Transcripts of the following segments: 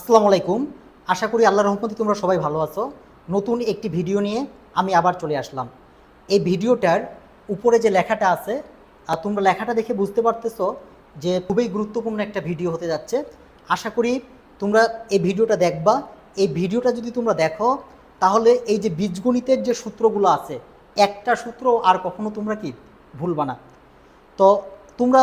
আসসালামু আলাইকুম। আশা করি আল্লাহর রহমতে তোমরা সবাই ভালো আছো। নতুন একটি ভিডিও নিয়ে আমি আবার চলে আসলাম। এই ভিডিওটার উপরে যে লেখাটা আছে, তোমরা লেখাটা দেখে বুঝতে পারতেছো যে খুবই গুরুত্বপূর্ণ একটা ভিডিও হতে যাচ্ছে। আশা করি তোমরা এই ভিডিওটা দেখবা। এই ভিডিওটা যদি তোমরা দেখো তাহলে এই যে বীজগণিতের যে সূত্রগুলো আছে, একটা সূত্র আর কখনো তোমরা কি ভুলবা না। তো তোমরা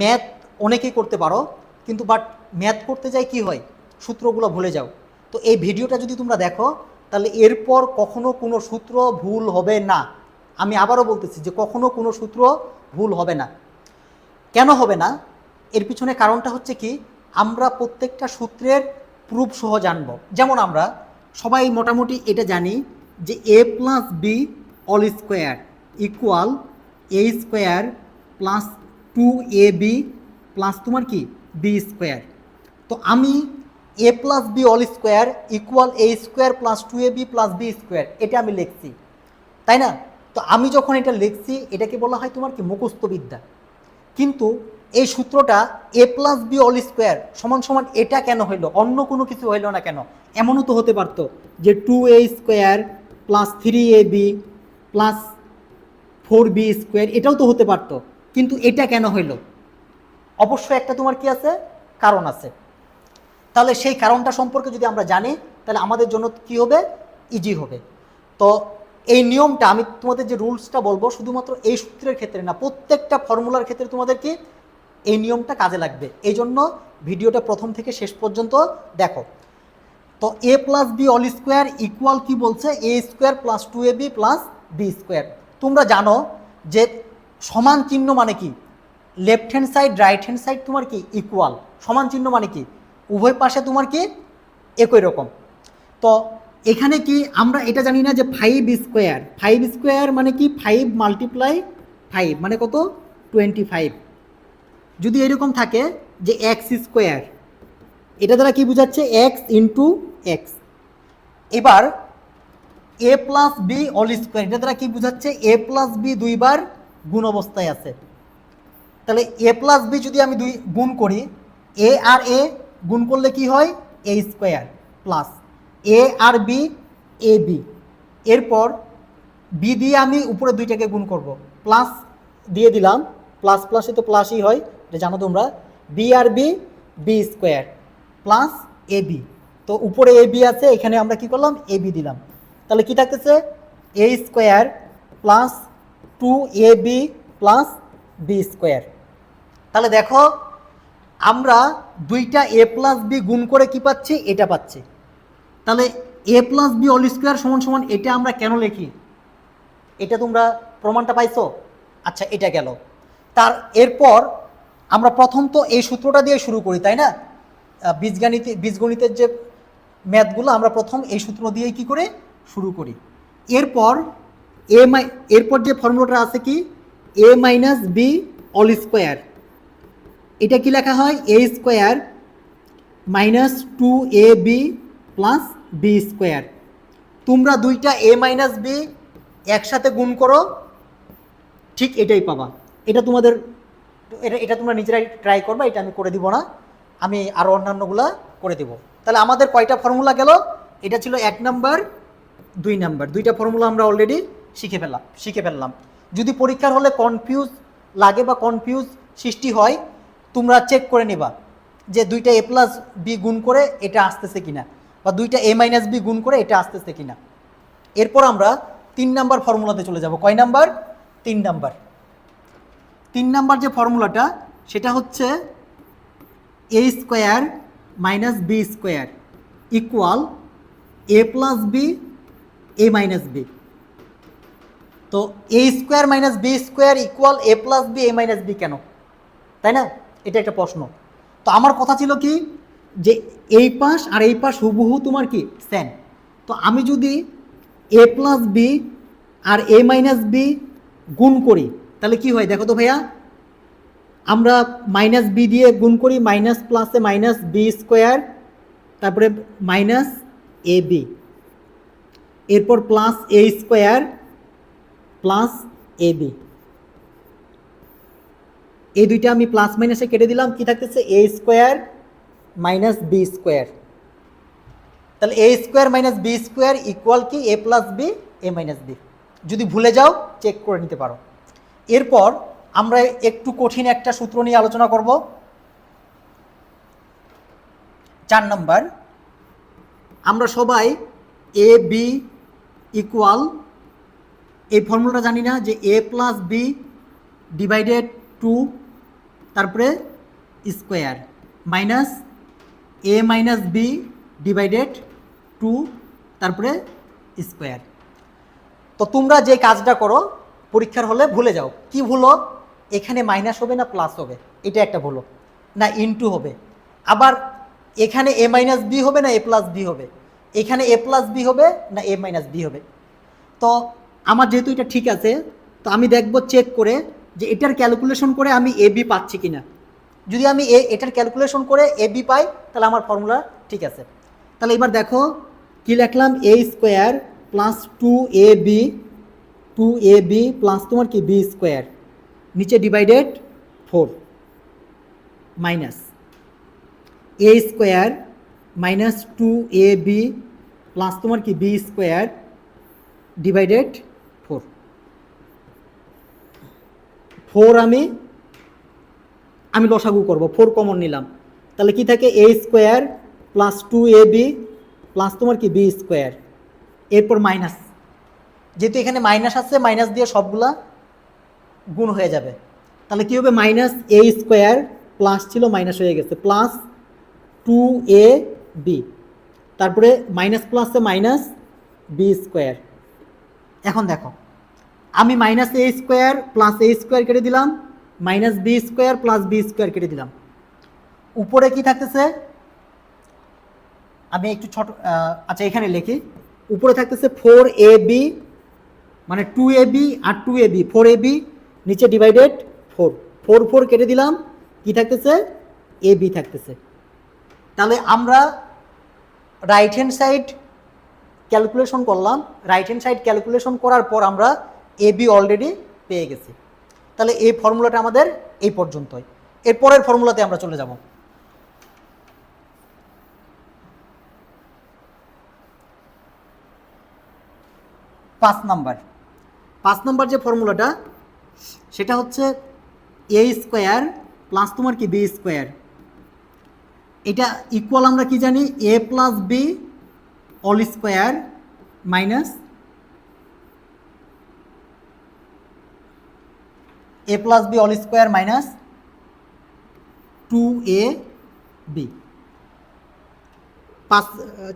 ম্যাথ অনেকেই করতে পারো, কিন্তু বাট ম্যাথ করতে যাই কি হয়, সূত্রগুলো ভুলে যাও। তো এই ভিডিওটা যদি তোমরা দেখো তাহলে এরপর কখনো কোনো সূত্র ভুল হবে না। আমি আবারও বলতেছি যে কখনো কোনো সূত্র ভুল হবে না। কেন হবে না? এর পিছনে কারণটা হচ্ছে কি, আমরা প্রত্যেকটা সূত্রের প্রুফ সহ জানব। যেমন আমরা সবাই মোটামুটি এটা জানি যে a plus b all square equal a square plus 2ab plus তোমার কি বি স্কোয়ার। তো আমি a plus b all square equal a square plus 2ab plus b square এটা আমি লিখছি, তাই না? তো আমি যখন এটা লিখছি এটাকে বলা হয় তোমার কি মুখস্থ বিদ্যা। কিন্তু এই সূত্রটা এ প্লাস বি অল স্কোয়ার সমান সমান এটা কেন হইলো, অন্য কোনো কিছু হইলো না কেন? এমনও তো হতে পারতো যে 2a square plus 3ab plus 4b square, এটাও তো হতে পারতো। কিন্তু এটা কেন হইলো? অবশ্যই একটা তোমার কি আছে, কারণ আছে। তাহলে সেই কারণটা সম্পর্কে যদি আমরা জানি তাহলে আমাদের জন্য কি হবে, ইজি হবে। তো এই নিয়মটা আমি তোমাদের যে রুলসটা বলবো শুধুমাত্র এই সূত্রের ক্ষেত্রে না, প্রত্যেকটা ফর্মুলার ক্ষেত্রে তোমাদের কি এই নিয়মটা কাজে লাগবে। এই জন্য ভিডিওটা প্রথম থেকে শেষ পর্যন্ত দেখো। তো a plus b all square equal কি বলছে, a square plus 2ab plus b square. তোমরা জানো যে সমান চিহ্ন মানে কি, left hand side right hand side তোমার কি ইকুয়াল। সমান চিহ্ন মানে কি, উভয় পাশে তোমার কি একই রকম। তো এখানে কি আমরা এটা জানি না যে 5 স্কোয়ার, 5 স্কোয়ার মানে কি 5 মাল্টিপ্লাই 5 মানে কত, 25। যদি এরকম থাকে যে এক্স স্কোয়ার, এটা দ্বারা কি বোঝাচ্ছে এক্স ইন্টু এক্স। এবার এ প্লাস বি অল স্কোয়ার, এটা দ্বারা কি বোঝাচ্ছে এ প্লাস বি দুইবার গুণ অবস্থায় আছে। তাহলে এ প্লাস বি যদি আমি দুই গুণ করি, এ আর এ গুণ করলে কি হয়, a square plus A R B A b. এরপর বি দিয়ে আমি উপরে দুইটাকে গুণ করব, প্লাস দিয়ে দিলাম, প্লাস প্লাসে তো প্লাসই হয়, এটা জানো তোমরা। B R B B square plus a B. তো উপরে এ বি আছে, এখানে আমরা কি করলাম, এ বি দিলাম। তাহলে কি থাকতেছে, a square plus 2ab plus b square. তাহলে দেখো আমরা দুইটা এ প্লাস বি গুণ করে কি পাচ্ছি, এটা পাচ্ছি। তাহলে এ প্লাস বি অল স্কোয়ার সমান সমান এটা আমরা কেন লিখি, এটা তোমরা প্রমাণটা পাইছো। আচ্ছা, এটা গেল। তার এরপর আমরা প্রথম তো এই সূত্রটা দিয়ে শুরু করি, তাই না? বীজগণিতের যে ম্যাথগুলো আমরা প্রথম এই সূত্র দিয়েই কি করে শুরু করি। এরপর এরপর যে ফর্মুলাটা আছে কি, a minus b all square, এটা কি লেখা হয়, a square minus 2ab plus b square. তোমরা দুইটা এ মাইনাস বি একসাথে গুণ করো, ঠিক এটাই পাবা। এটা তোমাদের এটা তোমরা নিজেরাই ট্রাই করবা, এটা আমি করে দিব না, আমি আরও অন্যান্যগুলা করে দিব। তাহলে আমাদের কয়টা ফর্মুলা গেল, এটা ছিল 1 নাম্বার 2 নাম্বার, দুইটা ফর্মুলা আমরা অলরেডি শিখে ফেললাম। যদি পরীক্ষার হলে কনফিউজ লাগে বা কনফিউজ সৃষ্টি হয়, তোমরা চেক করে নিবা যে দুইটা এ প্লাস বি গুণ করে এটা আসতেছে কিনা, বা দুইটা এ মাইনাস বি গুণ করে এটা আসতেছে কিনা। এরপর আমরা 3 নাম্বার ফর্মুলাতে চলে যাব। কয় নাম্বার, 3 নাম্বার। 3 নাম্বার যে ফর্মুলাটা সেটা হচ্ছে a square minus b square equal a plus b a minus b. তো a square minus b square equal a plus b a minus b কেন, তাই না? এটা একটা প্রশ্ন। তো আমার কথা ছিল কি, যে এই পাশ আর এই পাশ হুবহু তোমার কি সেম। তো আমি যদি এ প্লাস বি আর এ মাইনাস বি গুণ করি তাহলে কি হয় দেখো তো ভাইয়া, আমরা মাইনাস বি দিয়ে গুণ করি, মাইনাস প্লাসে মাইনাস বি স্কোয়ার, তারপরে মাইনাস এ বি, এরপর plus a square plus a b. এই দুইটা আমি প্লাস মাইনাসে কেটে দিলাম, কি থাকতেছে, a square minus b square তাহলে a square minus b square equal কি a plus b a minus b. যদি ভুলে যাও চেক করে নিতে পারো। এরপর আমরা একটু কঠিন একটা সূত্র নিয়ে আলোচনা করব। 4 নম্বর, আমরা সবাই এ বি ইকুয়াল এই ফর্মুলাটা জানি না, যে এ প্লাস বি ডিভাইডেড 2 তারপরে স্কোয়ার মাইনাস এ মাইনাস বি ডিভাইডেড 2 তারপরে স্কোয়ার। তো তোমরা যে কাজটা করো পরীক্ষার হলে ভুলে যাও। কি ভুলো? এখানে মাইনাস হবে না প্লাস হবে, এটা একটা ভুলো, না ইনটু হবে। আবার এখানে এ মাইনাস বি হবে না এ প্লাস বি হবে, এখানে এ প্লাস বি হবে না এ মাইনাস বি হবে। তো আমার যেহেতু এটা ঠিক আছে, তো আমি দেখব চেক করে যে এটার ক্যালকুলেশন করে আমি এ বি পাচ্ছি কিনা। যদি আমি এটার ক্যালকুলেশন করে এ বি পাই তাহলে আমার ফর্মুলা ঠিক আছে। তাহলে এবার দেখো কি লিখলাম, এ স্কোয়ার প্লাস 2ab প্লাস তোমার কি বি স্কোয়ার, নিচে divided 4 minus a square minus 2ab plus তোমার কি বি স্কোয়ার ডিভাইডেড 4 আমি লসাগু করব, 4 কমন নিলাম। তাহলে কি থাকে, এ স্কোয়ার প্লাস 2ab প্লাস তোমার কি বি স্কোয়ার, এরপর মাইনাস, যেহেতু এখানে মাইনাস আছে মাইনাস দিয়ে সবগুলা গুণ হয়ে যাবে। তাহলে কি হবে, মাইনাস এ স্কোয়ার প্লাস ছিল মাইনাস হয়ে গেছে প্লাস 2ab, তারপরে মাইনাস প্লাসে মাইনাস বি স্কোয়ার। এখন দেখো আমি minus a square plus a square কেটে দিলাম, minus b square plus b square কেটে দিলাম। উপরে কি থাকতেছে, আমি একটু ছোট, আচ্ছা এখানে লিখি, উপরে থাকতেছে 4ab মানে 2ab আর 2ab 4ab, নিচে ডিভাইডেড 4 কেটে দিলাম, কি থাকতেছে ab থাকতেছে। তাহলে আমরা রাইট হ্যান্ড সাইড ক্যালকুলেশন করলাম, রাইট হ্যান্ড সাইড ক্যালকুলেশন করার পর আমরা ab অলরেডি পেয়ে গেছি। তাহলে এই ফর্মুলাটা আমাদের এই পর্যন্তই। এর পরের ফর্মুলাতে আমরা চলে যাব। পাঁচ নাম্বার যে ফর্মুলাটা সেটা হচ্ছে এ স্কোয়ার প্লাস তোমার কি বি স্কোয়ার, এটা ইকুয়াল আমরা কি জানি, a plus b all square minus a plus b all square minus 2ab।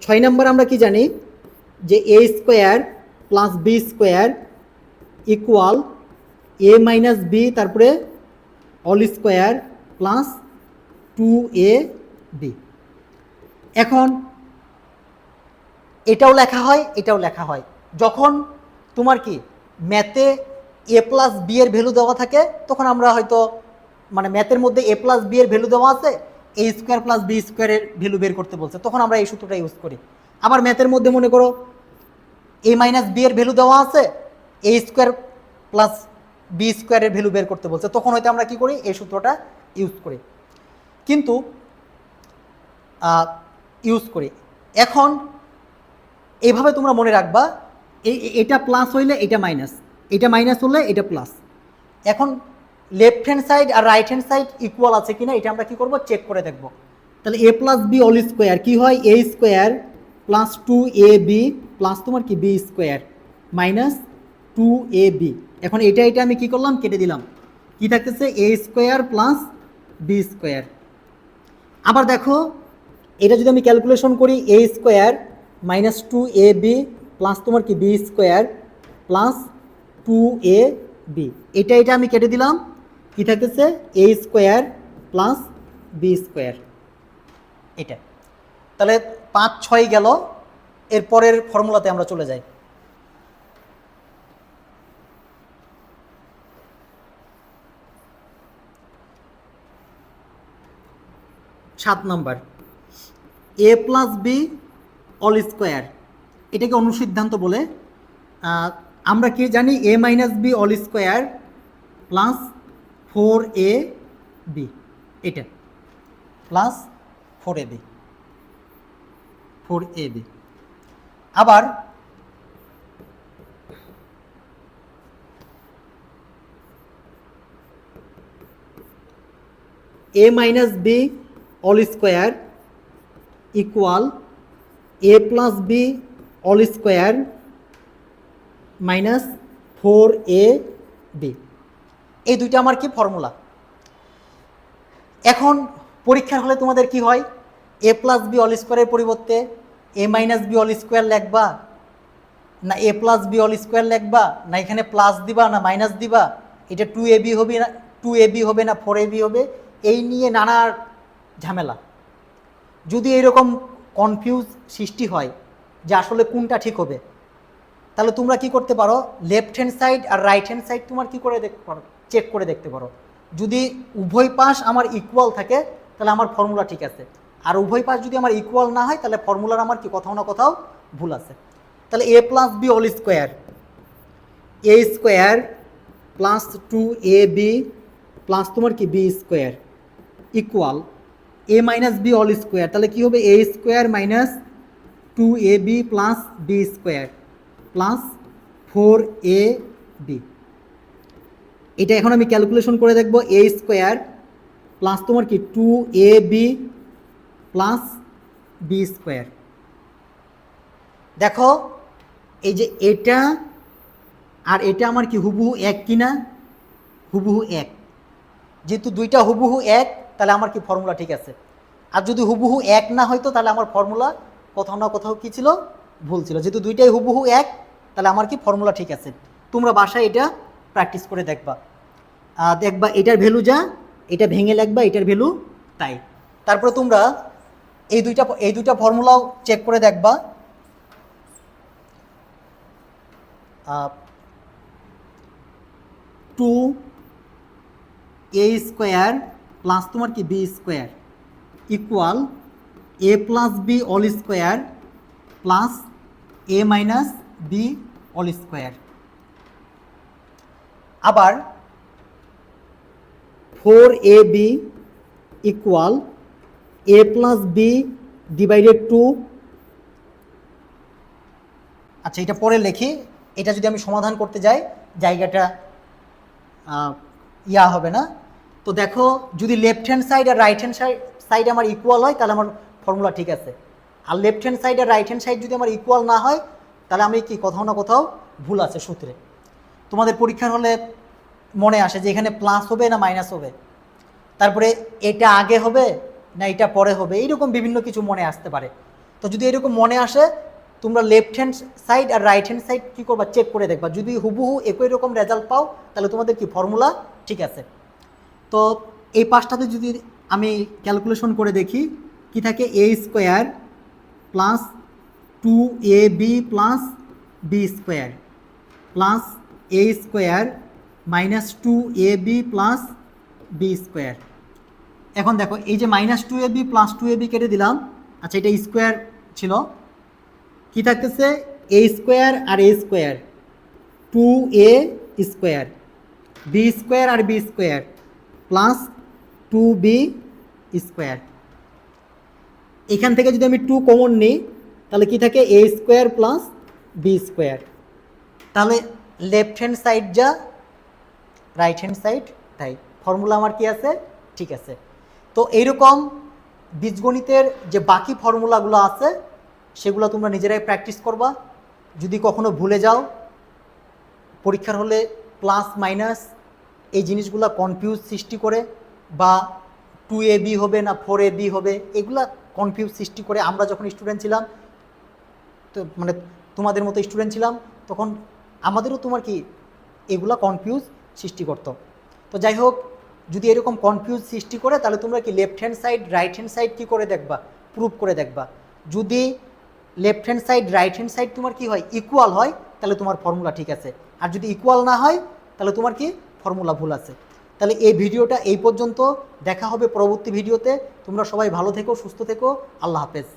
6 নম্বর আমরা কি জানি, যে a square plus b square equal a minus b তারপরে অল স্কোয়ার প্লাস 2ab। এখন এটাও লেখা হয় এটাও লেখা হয়, যখন তোমার কি ম্যাথে এ প্লাস বি এর ভ্যালু দেওয়া থাকে তখন আমরা হয়তো মানে ম্যাথের মধ্যে এ প্লাস বি এর ভ্যালু দেওয়া আছে, এ স্কোয়ার প্লাস বি স্কোয়ারের ভ্যালু বের করতে বলছে, তখন আমরা এই সূত্রটা ইউজ করি। আবার ম্যাথের মধ্যে মনে করো এ মাইনাস বি এর ভ্যালু দেওয়া আছে, এ স্কোয়ার প্লাস বি স্কোয়ারের ভ্যালু বের করতে বলছে, তখন হয়তো আমরা কি করি, এই সূত্রটা ইউজ করি। কিন্তু এখন এইভাবে তোমরা মনে রাখবা, এটা প্লাস হইলে এটা মাইনাস, এটা মাইনাস হলে এটা প্লাস। এখন লেফট হ্যান্ড সাইড আর রাইট হ্যান্ড সাইড ইকুয়াল আছে কিনা এটা আমরা কি করব, চেক করে দেখব। তাহলে এ প্লাস বি অল স্কোয়ার কি হয়, a square plus 2ab plus তোমার কি বি স্কোয়ার মাইনাস 2ab। এখন এটা আমি কি করলাম, কেটে দিলাম, কি থাকতেছে a square plus b square. আবার দেখো এটা যদি আমি ক্যালকুলেশন করি, এ স্কোয়ার মাইনাস 2ab প্লাস তোমার কি বি স্কোয়ার প্লাস 2ab, এটা আমি কেটে দিলাম, কি থাকতেছে a square plus b square. এটা তাহলে 5, 6 গেল। এর পরের ফর্মুলাতে আমরা চলে যাই। 7 নম্বর, a plus b all square, এটাকে অনুসিদ্ধান্ত বলে। আমরা কি জানি, a minus b all square plus 4ab, এটা প্লাস 4ab। আবার a minus b all square equal a plus b all square minus 4ab, এই দুইটা আমার কি ফর্মুলা। এখন পরীক্ষার হলে তোমাদের কি হয়, a প্লাস বি অল স্কোয়ারের পরিবর্তে a minus b all square লিখবা, না a plus b all square লিখবা, না এখানে প্লাস দিবা না মাইনাস দিবা, এটা 2ab হবে না 2ab হবে না 4ab হবে, এই নিয়ে নানা ঝামেলা। যদি এরকম কনফিউজ সৃষ্টি হয় যে আসলে কোনটা ঠিক হবে, তাহলে তোমরা কি করতে পারো, লেফট হ্যান্ড সাইড আর রাইট হ্যান্ড সাইড তোমার কি করে দেখতে পারো, চেক করে দেখতে পারো। যদি উভয় পাশ আমার ইকুয়াল থাকে তাহলে আমার ফর্মুলা ঠিক আছে, আর উভয় পাশ যদি আমার ইকুয়াল না হয় তাহলে ফর্মুলার আমার কি কোথাও না কোথাও ভুল আছে। তাহলে a plus b all square, a square plus 2ab plus তোমার কি b square equal a minus b all square, তাহলে কি হবে a square minus 2ab plus b square plus 4ab। এটা এখন আমি ক্যালকুলেশন করে দেখব, a স্কোয়ার প্লাস তোমার কি 2ab প্লাস বি স্কোয়ার। দেখো এই যে এটা আর এটা আমার কি হুবহু এক কিনা, হুবহু এক। যেহেতু দুইটা হুবহু এক তাহলে আমার কি ফর্মুলা ঠিক আছে, আর যদি হুবহু এক না হয়তো তাহলে আমার ফর্মুলা কোথাও না কোথাও কী ছিল, ভুল ছিল। যেহেতু দুইটাই হুবহু এক তাহলে আমার কি ফর্মুলা ঠিক আছে। তোমরা বাসায় এটা প্র্যাকটিস করে দেখবা, দেখবা এটার ভ্যালু যা, এটা ভেঙে লিখবা এটার ভ্যালু তাই। তারপরে তোমরা এই দুইটা ফর্মুলাও চেক করে দেখবা। 2a স্কোয়ার প্লাস তোমার কি b square equal a plus b all square plus a minus b all square. আবার 4ab equal a plus b divided 2। আচ্ছা এটা পরে লিখি, এটা যদি আমি সমাধান করতে যাই জায়গাটা হবে না। তো দেখো যদি লেফট হ্যান্ড সাইড আর রাইট হ্যান্ড সাইড আমার ইকুয়াল হয় তাহলে আমার ফর্মুলা ঠিক আছে, আর লেফট হ্যান্ড সাইড আর রাইট হ্যান্ড সাইড যদি আমার ইকুয়াল না হয় তাহলে আমি কি কোথাও না কোথাও ভুল আছে সূত্রে। তোমাদের পরীক্ষার হলে মনে আসে যে এখানে প্লাস হবে না মাইনাস হবে, তারপরে এটা আগে হবে না এটা পরে হবে, এইরকম বিভিন্ন কিছু মনে আসতে পারে। তো যদি এরকম মনে আসে তোমরা লেফট হ্যান্ড সাইড আর রাইট হ্যান্ড সাইড কী করবা, চেক করে দেখবা। যদি হুবহু একই রকম রেজাল্ট পাও তাহলে তোমাদের কি ফর্মুলা ঠিক আছে। তো এই পাশটাতে যদি আমি ক্যালকুলেশন করে দেখি কি থাকে, a square plus 2ab plus b square plus a square minus 2ab plus b square. এখন দেখো এই যে মাইনাস 2ab প্লাস 2ab কেটে দিলাম, আচ্ছা এটা স্কোয়ার ছিল, কি থাকতেছে a স্কোয়ার আর a square 2a square, b square আর b square plus 2b square. এখান থেকে যদি আমি 2 কমন নিই তাহলে কি থাকে a square plus b square. তাহলে লেফট হ্যান্ড সাইড যা রাইট হ্যান্ড সাইড তাই, ফর্মুলা আমার কি আছে ঠিক আছে। তো এইরকম বীজগণিতের যে বাকি ফর্মুলাগুলো আছে সেগুলো তোমরা নিজেরাই প্র্যাকটিস করবা। যদি কখনো ভুলে যাও পরীক্ষার হলে প্লাস মাইনাস এই জিনিসগুলো কনফিউজ সৃষ্টি করে, বা 2ab হবে না 4ab হবে, এগুলা কনফিউজ সৃষ্টি করে। আমরা যখন স্টুডেন্ট ছিলাম, তো মানে তোমাদের মতো স্টুডেন্ট ছিলাম, তখন আমাদেরও তোমার কি এগুলা কনফিউজ সৃষ্টি করতো। তো যাই হোক, যদি এরকম কনফিউজ সৃষ্টি করে তাহলে তোমরা কি left hand side right hand side কী করে দেখবা, প্রুভ করে দেখবা। যদি left hand side right hand side তোমার কি হয়, ইকুয়াল হয়, তাহলে তোমার ফর্মুলা ঠিক আছে। আর যদি ইকুয়াল না হয় তাহলে তোমার কি ফর্মুলা ভুল আছে। তাহলে এই ভিডিওটা এই পর্যন্ত, দেখা হবে পরবর্তী ভিডিওতে। তোমরা সবাই ভালো থেকো, সুস্থ থেকো, আল্লাহ হাফেজ।